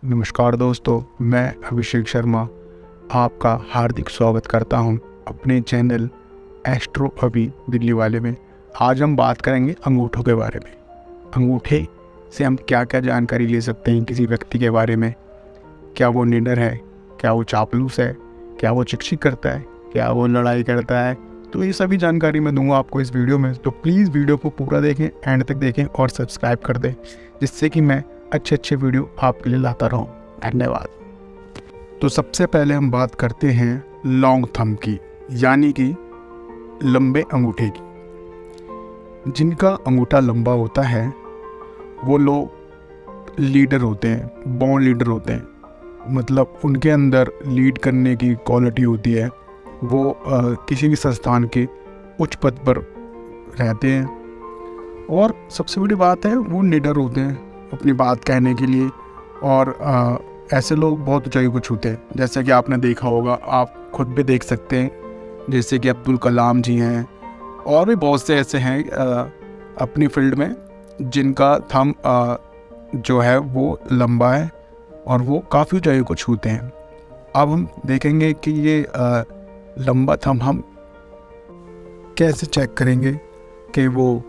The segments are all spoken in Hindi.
नमस्कार दोस्तों, मैं अभिषेक शर्मा आपका हार्दिक स्वागत करता हूं अपने चैनल एस्ट्रो अभी दिल्ली वाले में। आज हम बात करेंगे अंगूठों के बारे में। अंगूठे से हम क्या क्या जानकारी ले सकते हैं किसी व्यक्ति के बारे में। क्या वो निडर है, क्या वो चापलूस है, क्या वो चिकचिक करता है, क्या वो लड़ाई करता है। तो ये सभी जानकारी मैं दूंगा आपको इस वीडियो में। तो प्लीज़ वीडियो को पूरा देखें, एंड तक देखें और सब्सक्राइब कर दें, जिससे कि मैं अच्छे वीडियो आपके लिए लाता रहूं। धन्यवाद। तो सबसे पहले हम बात करते हैं लॉन्ग थंब की, यानी कि लंबे अंगूठे की। जिनका अंगूठा लंबा होता है वो लोग लीडर होते हैं, बॉर्न लीडर होते हैं। मतलब उनके अंदर लीड करने की क्वालिटी होती है। वो किसी भी संस्थान के उच्च पद पर रहते हैं और सबसे बड़ी बात है वो निडर होते हैं अपनी बात कहने के लिए। और ऐसे लोग बहुत ऊंचाई को छूते हैं, जैसे कि आपने देखा होगा, आप खुद भी देख सकते हैं, जैसे कि अब्दुल कलाम जी हैं और भी बहुत से ऐसे हैं अपनी फील्ड में जिनका थंब जो है वो लंबा है और वो काफ़ी ऊंचाई को छूते हैं। अब हम देखेंगे कि ये लंबा थंब हम कैसे चेक करेंगे कि वो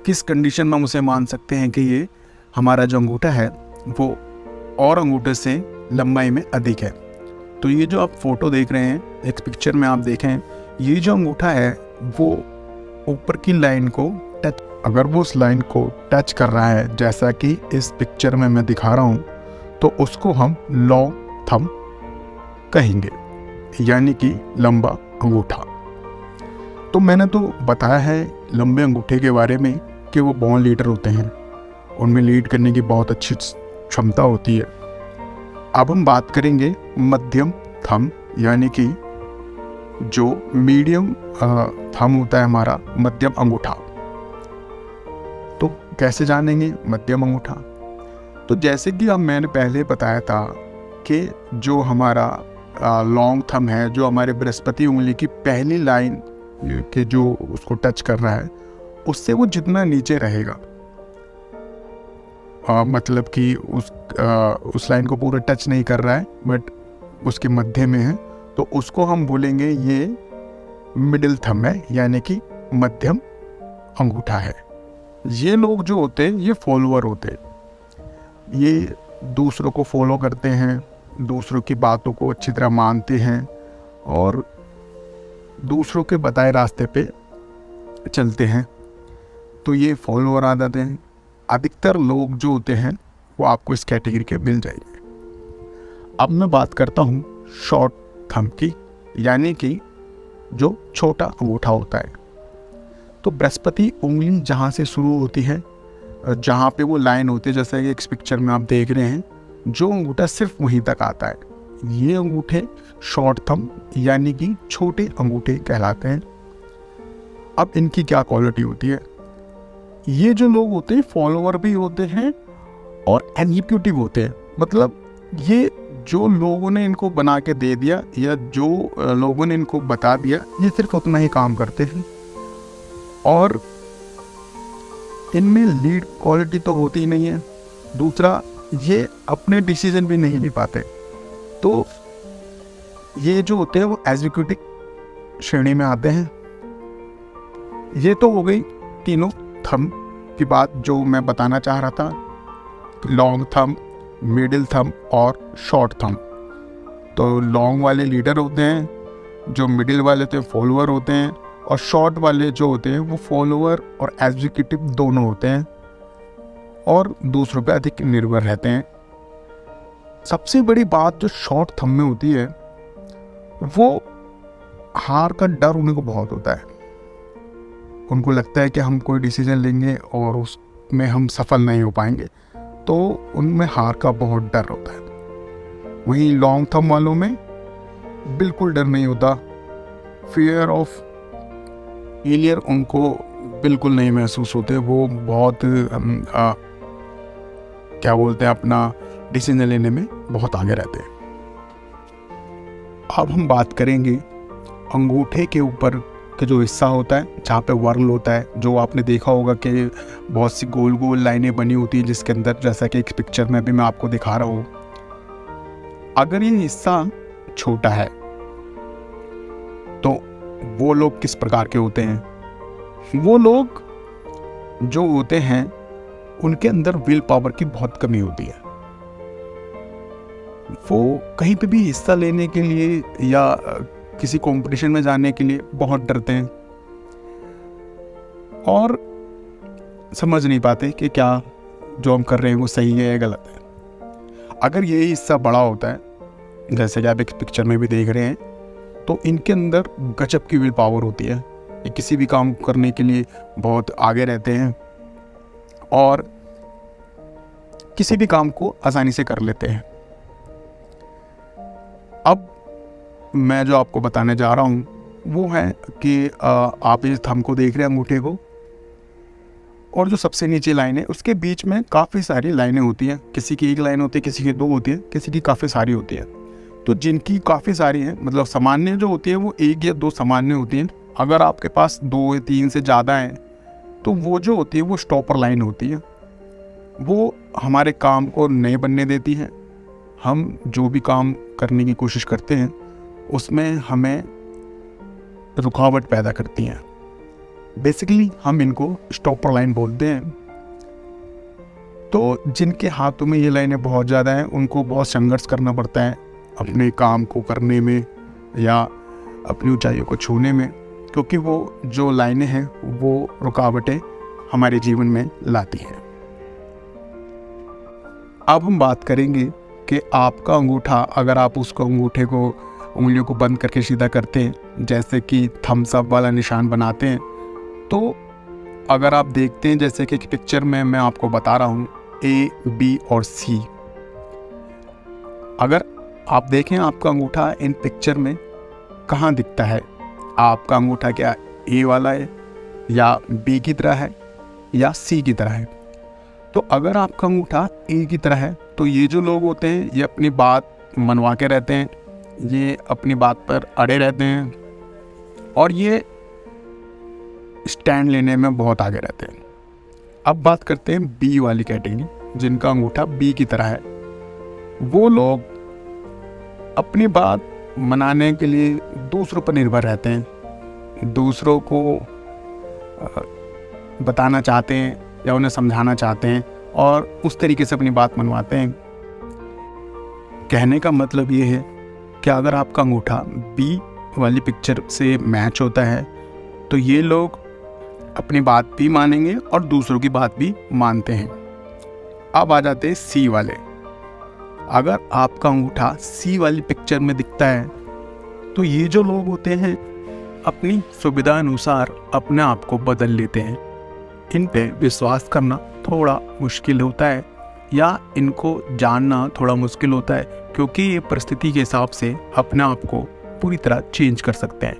किस कंडीशन में हम उसे मान सकते हैं कि ये हमारा जो अंगूठा है वो और अंगूठे से लंबाई में अधिक है। तो ये जो आप फोटो देख रहे हैं, एक पिक्चर में आप देखें, ये जो अंगूठा है वो ऊपर की लाइन को टच, अगर वो उस लाइन को टच कर रहा है जैसा कि इस पिक्चर में मैं दिखा रहा हूँ, तो उसको हम लॉन्ग थंब कहेंगे, यानी कि लंबा अंगूठा। तो मैंने तो बताया है लंबे अंगूठे के बारे में कि वो बॉर्न लीडर होते हैं, उनमें लीड करने की बहुत अच्छी क्षमता होती है। अब हम बात करेंगे मध्यम थंब, यानी कि जो मीडियम थंब होता है हमारा, मध्यम अंगूठा। तो कैसे जानेंगे मध्यम अंगूठा? तो जैसे कि अब मैंने पहले बताया था कि जो हमारा लॉन्ग थंब है, जो हमारे बृहस्पति उंगली की पहली लाइन के जो उसको टच कर रहा है, उससे वो जितना नीचे रहेगा, मतलब कि उस लाइन को पूरा टच नहीं कर रहा है बट उसके मध्य में है, तो उसको हम बोलेंगे ये मिडिल थंब है, यानी कि मध्यम अंगूठा है। ये लोग जो होते हैं ये फॉलोअर होते हैं, ये दूसरों को फॉलो करते हैं, दूसरों की बातों को अच्छी तरह मानते हैं और दूसरों के बताए रास्ते पे चलते हैं। तो ये फॉलोअर आ जाते हैं। अधिकतर लोग जो होते हैं वो आपको इस कैटेगरी के मिल जाएंगे। अब मैं बात करता हूँ शॉर्ट थंब की, यानी कि जो छोटा अंगूठा होता है। तो बृहस्पति उंगली जहाँ से शुरू होती है, जहाँ पे वो लाइन होती है, जैसे कि इस पिक्चर में आप देख रहे हैं, जो अंगूठा सिर्फ वहीं तक आता है, ये अंगूठे शॉर्ट थंब यानी कि छोटे अंगूठे कहलाते हैं। अब इनकी क्या क्वालिटी होती है? ये जो लोग होते हैं फॉलोअर भी होते हैं और एग्जीक्यूटिव होते हैं। मतलब ये जो लोगों ने इनको बना के दे दिया या जो लोगों ने इनको बता दिया, ये सिर्फ उतना ही काम करते हैं और इनमें लीड क्वालिटी तो होती ही नहीं है। दूसरा, ये अपने डिसीजन भी नहीं ले पाते। तो ये जो होते हैं वो एग्जीक्यूटिव श्रेणी में आते हैं। ये तो हो गई तीनों थंब की बात जो मैं बताना चाह रहा था, लॉन्ग थंब, मिडिल थंब और शॉर्ट थंब। तो लॉन्ग वाले लीडर होते हैं, जो मिडिल वाले तो फॉलोअर होते हैं और शॉर्ट वाले जो होते हैं वो फॉलोअर और एग्जीक्यूटिव दोनों होते हैं और दूसरों पे अधिक निर्भर रहते हैं। सबसे बड़ी बात जो शॉर्ट थंब में होती है वो हार का डर उन्हें को बहुत होता है। उनको लगता है कि हम कोई डिसीजन लेंगे और उसमें हम सफल नहीं हो पाएंगे, तो उनमें हार का बहुत डर होता है। वहीं लॉन्ग थंब वालों में बिल्कुल डर नहीं होता, फियर ऑफ फेलियर उनको बिल्कुल नहीं महसूस होते। वो बहुत क्या बोलते हैं, अपना डिसीजन लेने में बहुत आगे रहते हैं। अब हम बात करेंगे अंगूठे के ऊपर के जो हिस्सा होता है जहाँ पे वर्ल होता है, जो आपने देखा होगा कि बहुत सी गोल गोल लाइनें बनी होती है जिसके अंदर, जैसा कि एक पिक्चर में भी मैं आपको दिखा रहा हूँ, अगर ये हिस्सा छोटा है तो वो लोग किस प्रकार के होते हैं? वो लोग जो होते हैं उनके अंदर विल पावर की बहुत कमी होती है। वो कहीं पे भी हिस्सा लेने के लिए या किसी कंपटीशन में जाने के लिए बहुत डरते हैं और समझ नहीं पाते कि क्या जो हम कर रहे हैं वो सही है या गलत है। अगर ये हिस्सा बड़ा होता है, जैसे कि आप एक पिक्चर में भी देख रहे हैं, तो इनके अंदर गजब की विल पावर होती है। ये किसी भी काम करने के लिए बहुत आगे रहते हैं और किसी भी काम को आसानी से कर लेते हैं। अब मैं जो आपको बताने जा रहा हूँ वो है कि आप इस थंब को देख रहे हैं, अंगूठे को, और जो सबसे नीचे लाइन है उसके बीच में काफ़ी सारी लाइनें होती हैं। किसी की एक लाइन होती है, किसी की 2 होती है, किसी की काफ़ी सारी होती है। तो जिनकी काफ़ी सारी हैं, मतलब सामान्य जो होती है वो 1 या 2 सामान्य होती हैं। अगर आपके पास 2 या 3 से ज़्यादा हैं तो वो जो होती है वो स्टॉपर लाइन होती है। वो हमारे काम को नहीं बनने देती है। हम जो भी काम करने की कोशिश करते हैं उसमें हमें रुकावट पैदा करती हैं। बेसिकली हम इनको स्टॉपर लाइन बोलते हैं। तो जिनके हाथों में ये लाइनें बहुत ज़्यादा हैं उनको बहुत संघर्ष करना पड़ता है अपने काम को करने में या अपनी ऊंचाइयों को छूने में, क्योंकि वो जो लाइनें हैं वो रुकावटें हमारे जीवन में लाती हैं। अब हम बात करेंगे कि आपका अंगूठा, अगर आप उसको अंगूठे को, उंगलियों को बंद करके सीधा करते हैं, जैसे कि थम्स अप वाला निशान बनाते हैं, तो अगर आप देखते हैं जैसे कि पिक्चर में मैं आपको बता रहा हूँ A, B और C, अगर आप देखें आपका अंगूठा इन पिक्चर में कहाँ दिखता है? आपका अंगूठा क्या A वाला है या B की तरह है या C की तरह है? तो अगर आपका अंगूठा A की तरह है तो ये जो लोग होते हैं ये अपनी बात मनवा के रहते हैं, ये अपनी बात पर अड़े रहते हैं और ये स्टैंड लेने में बहुत आगे रहते हैं। अब बात करते हैं B वाली कैटेगरी, जिनका अंगूठा B की तरह है। वो लोग अपनी बात मनाने के लिए दूसरों पर निर्भर रहते हैं, दूसरों को बताना चाहते हैं या उन्हें समझाना चाहते हैं और उस तरीके से अपनी बात मनवाते हैं। कहने का मतलब ये है कि अगर आपका अंगूठा B वाली पिक्चर से मैच होता है तो ये लोग अपनी बात भी मानेंगे और दूसरों की बात भी मानते हैं। अब आ जाते हैं C वाले। अगर आपका अंगूठा C वाली पिक्चर में दिखता है तो ये जो लोग होते हैं अपनी सुविधा अनुसार अपने आप को बदल लेते हैं। इन पे विश्वास करना थोड़ा मुश्किल होता है या इनको जानना थोड़ा मुश्किल होता है, क्योंकि ये परिस्थिति के हिसाब से अपने आप को पूरी तरह चेंज कर सकते हैं।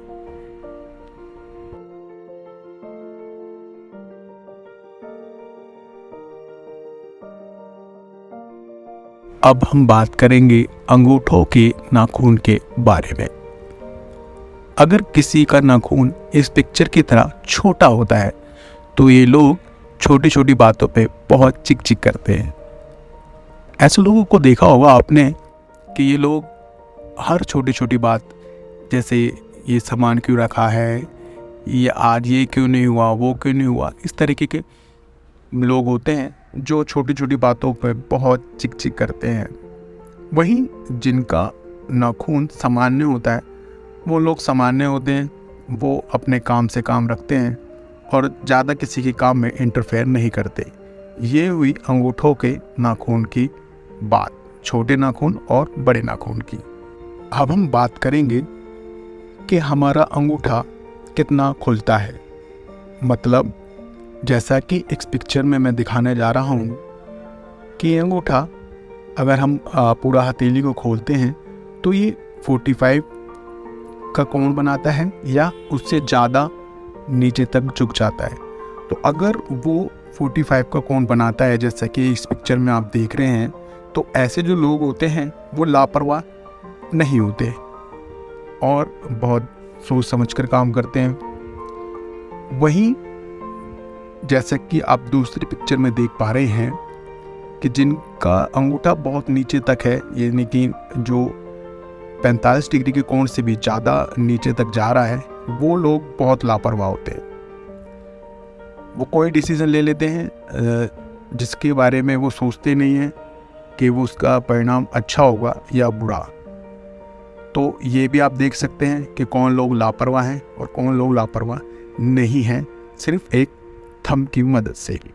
अब हम बात करेंगे अंगूठों के नाखून के बारे में। अगर किसी का नाखून इस पिक्चर की तरह छोटा होता है तो ये लोग छोटी छोटी बातों पे बहुत चिक चिक करते हैं। ऐसे लोगों को देखा होगा आपने कि ये लोग हर छोटी छोटी बात, जैसे ये सामान क्यों रखा है, ये आज ये क्यों नहीं हुआ, वो क्यों नहीं हुआ, इस तरीके के लोग होते हैं जो छोटी छोटी बातों पे बहुत चिक चिक करते हैं। वहीं जिनका नाखून सामान्य होता है वो लोग सामान्य होते हैं, वो अपने काम से काम रखते हैं और ज़्यादा किसी के काम में इंटरफेयर नहीं करते। ये हुई अंगूठों के नाखून की बात, छोटे नाखून और बड़े नाखून की। अब हम बात करेंगे कि हमारा अंगूठा कितना खुलता है। मतलब जैसा कि इस पिक्चर में मैं दिखाने जा रहा हूँ कि अंगूठा अगर हम पूरा हथेली को खोलते हैं तो ये 45 का कोण बनाता है या उससे ज़्यादा नीचे तक झुक जाता है। तो अगर वो 45 का कोण बनाता है जैसा कि इस पिक्चर में आप देख रहे हैं, तो ऐसे जो लोग होते हैं वो लापरवाह नहीं होते और बहुत सोच समझ कर काम करते हैं वहीं जैसे कि आप दूसरी पिक्चर में देख पा रहे हैं कि जिनका अंगूठा बहुत नीचे तक है, यानी कि जो 45 डिग्री के कोण से भी ज़्यादा नीचे तक जा रहा है, वो लोग बहुत लापरवाह होते हैं। वो कोई डिसीज़न ले लेते हैं जिसके बारे में वो सोचते नहीं हैं कि वो उसका परिणाम अच्छा होगा या बुरा। तो ये भी आप देख सकते हैं कि कौन लोग लापरवाह हैं और कौन लोग लापरवाह नहीं हैं, सिर्फ एक थंब की मदद से ही।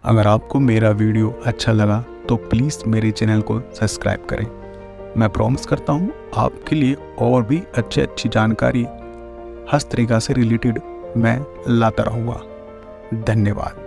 अगर आपको मेरा वीडियो अच्छा लगा तो प्लीज़ मेरे चैनल को सब्सक्राइब करें। मैं प्रॉमिस करता हूँ आपके लिए और भी अच्छी जानकारी हस्तरेखा से रिलेटेड मैं लाता रहूँगा। धन्यवाद।